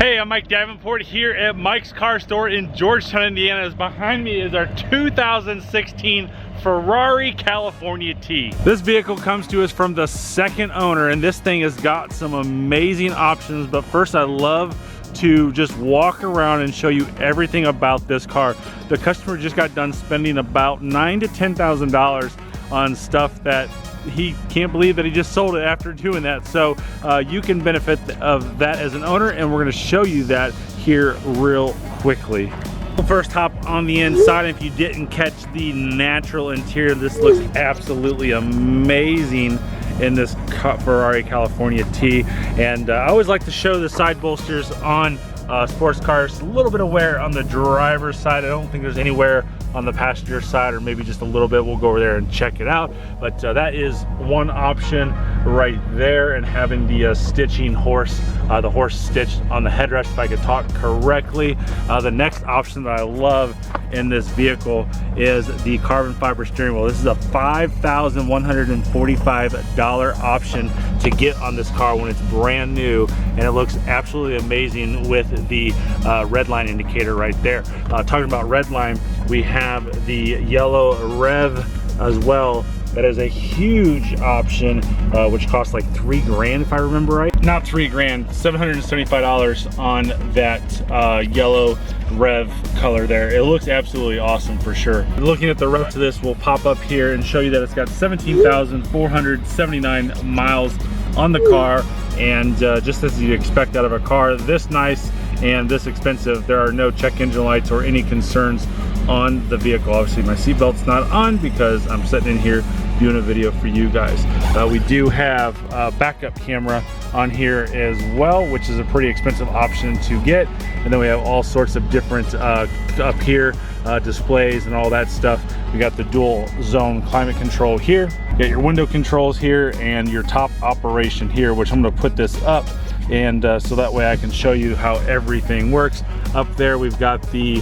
Hey, I'm Mike Davenport here at Mike's Car Store in Georgetown, Indiana. As behind me is our 2016 Ferrari California T. This vehicle comes to us from the second owner, and this thing has got some amazing options. But first, I love to just walk around and show you everything about this car. The customer just got done spending about $9,000 to $10,000 on stuff that he can't believe that he just sold it after doing that. So you can benefit of that as an owner, and we're going to show you that here real quickly. We'll first hop on the inside. If you didn't catch the natural interior, this looks absolutely amazing in this Ferrari California T. And I always like to show the side bolsters on sports cars. A little bit of wear on the driver's side. I don't think there's any wear on the passenger side, or maybe just a little bit. We'll go over there and check it out. But that is one option right there, and having the stitching the horse stitched on the headrest, if I could talk correctly. The next option that I love in this vehicle is the carbon fiber steering wheel. This is a $5,145 option to get on this car when it's brand new, and it looks absolutely amazing with the red line indicator right there. Talking about red line, we have the yellow rev as well. That is a huge option, which costs like $3,000 if I remember right. Not $3,000, $775 on that yellow rev color there. It looks absolutely awesome for sure. Looking at the rest of this, we'll pop up here and show you that it's got 17,479 miles on the car, and just as you'd expect out of a car this nice and this expensive, there are no check engine lights or any concerns on the vehicle. Obviously my seatbelt's not on because I'm sitting in here doing a video for you guys. We do have a backup camera on here as well, which is a pretty expensive option to get. And then we have all sorts of different up here displays and all that stuff. We got the dual zone climate control here. You got your window controls here and your top operation here, which I'm going to put this up, and so that way I can show you how everything works. Up there we've got the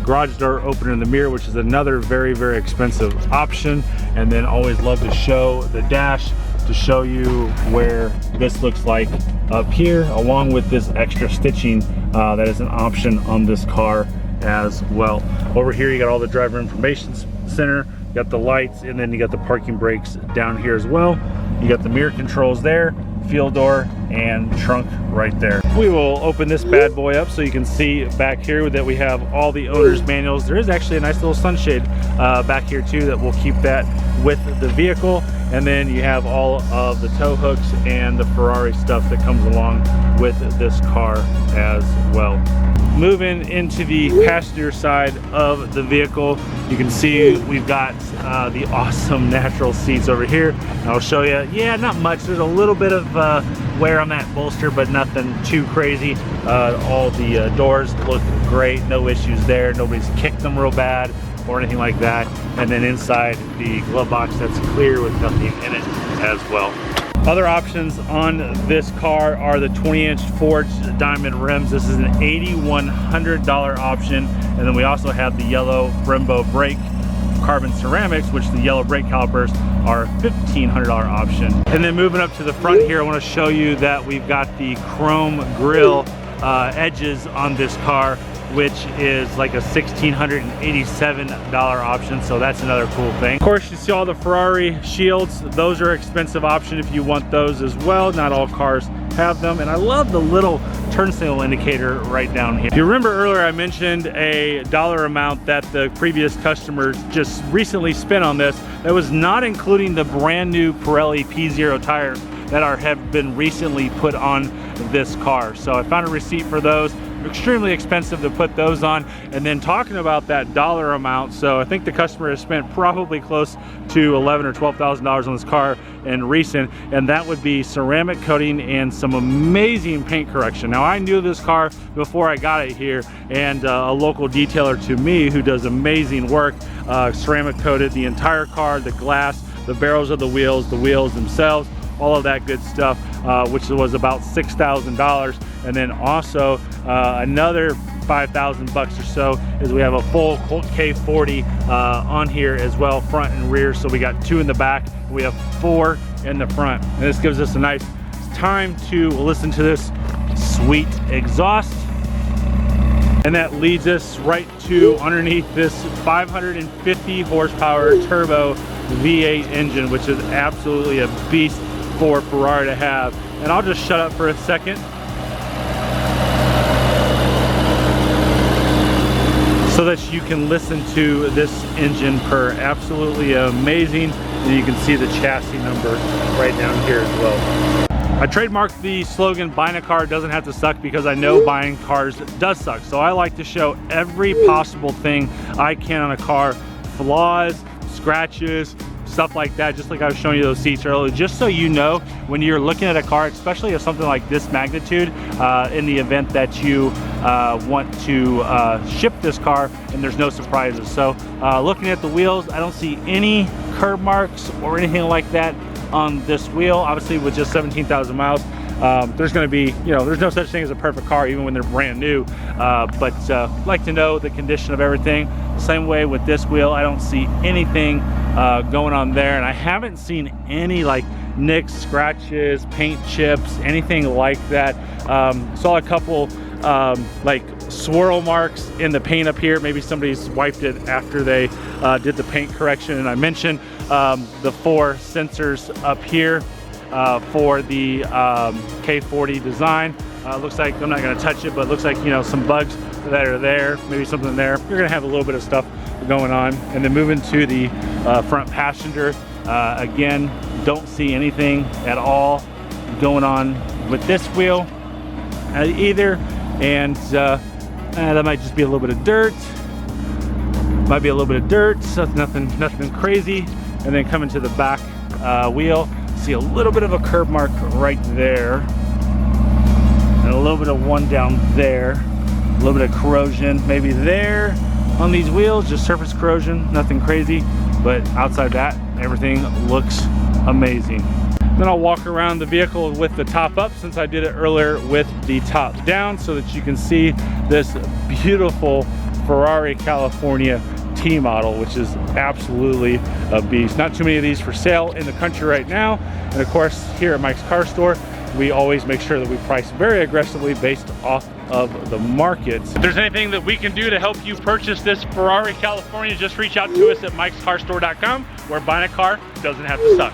garage door opener in the mirror, which is another very, very expensive option. And then always love to show the dash to show you where this looks like up here, along with this extra stitching that is an option on this car as well. Over here you got all the driver information center, you got the lights, and then you got the parking brakes down here as well. You got the mirror controls there, fuel door, and trunk right there. We will open this bad boy up so you can see back here that we have all the owner's manuals. There is actually a nice little sunshade back here too that will keep that with the vehicle. And then you have all of the tow hooks and the Ferrari stuff that comes along with this car as well. Moving into the passenger side of the vehicle, you can see we've got the awesome natural seats over here. And I'll show you, yeah, not much. There's a little bit of wear on that bolster, but nothing too crazy. All the doors look great, no issues there. Nobody's kicked them real bad or anything like that. And then inside the glove box, that's clear with nothing in it as well. Other options on this car are the 20-inch forged diamond rims. This is an $8,100 option. And then we also have the yellow Brembo brake carbon ceramics, which the yellow brake calipers are a $1,500 option. And then moving up to the front here, I want to show you that we've got the chrome grille edges on this car, which is like a $1,687 option, so that's another cool thing. Of course, you see all the Ferrari shields. Those are an expensive option if you want those as well. Not all cars have them, and I love the little turn signal indicator right down here. If you remember earlier, I mentioned a dollar amount that the previous customer just recently spent on this. That was not including the brand new Pirelli P0 tires that have been recently put on this car. So I found a receipt for those. Extremely expensive to put those on. And then talking about that dollar amount, so I think the customer has spent probably close to $11,000 or $12,000 on this car in recent, and that would be ceramic coating and some amazing paint correction. Now, I knew this car before I got it here, and a local detailer to me who does amazing work ceramic coated the entire car, the glass, the barrels of the wheels themselves, all of that good stuff, which was about $6,000. And then also another 5,000 bucks or so is we have a full K40 on here as well, front and rear. So we got 2 in the back, and we have 4 in the front. And this gives us a nice time to listen to this sweet exhaust. And that leads us right to underneath this 550 horsepower turbo V8 engine, which is absolutely a beast for Ferrari to have. And I'll just shut up for a second so that you can listen to this engine purr. Absolutely amazing. And you can see the chassis number right down here as well. I trademarked the slogan, buying a car doesn't have to suck, because I know buying cars does suck. So I like to show every possible thing I can on a car, flaws, scratches, stuff like that, just like I was showing you those seats earlier, just so you know when you're looking at a car, especially of something like this magnitude, in the event that you want to ship this car and there's no surprises. So looking at the wheels, I don't see any curb marks or anything like that on this wheel. Obviously with just 17,000 miles, there's going to be, you know, there's no such thing as a perfect car even when they're brand new, but like to know the condition of everything. Same way with this wheel, I don't see anything going on there, and I haven't seen any like nicks, scratches, paint chips, anything like that. Saw a couple like swirl marks in the paint up here. Maybe somebody's wiped it after they did the paint correction. And I mentioned the 4 sensors up here for the K40 design. Looks like, I'm not going to touch it, but it looks like, you know, some bugs that are there, maybe something there. You're going to have a little bit of stuff going on. And then moving to the front passenger, again, don't see anything at all going on with this wheel either. And that might just be a little bit of dirt. Might be a little bit of dirt, so it's nothing crazy. And then coming to the back wheel, see a little bit of a curb mark right there, and a little bit of one down there, a little bit of corrosion maybe there on these wheels, just surface corrosion, nothing crazy. But outside that, everything looks amazing. Then I'll walk around the vehicle with the top up, since I did it earlier with the top down, so that you can see this beautiful Ferrari California T model, which is absolutely a beast. Not too many of these for sale in the country right now. And of course, here at Mike's Car Store, we always make sure that we price very aggressively based off of the market. If there's anything that we can do to help you purchase this Ferrari California, just reach out to us at mikescarstore.com, where buying a car doesn't have to suck.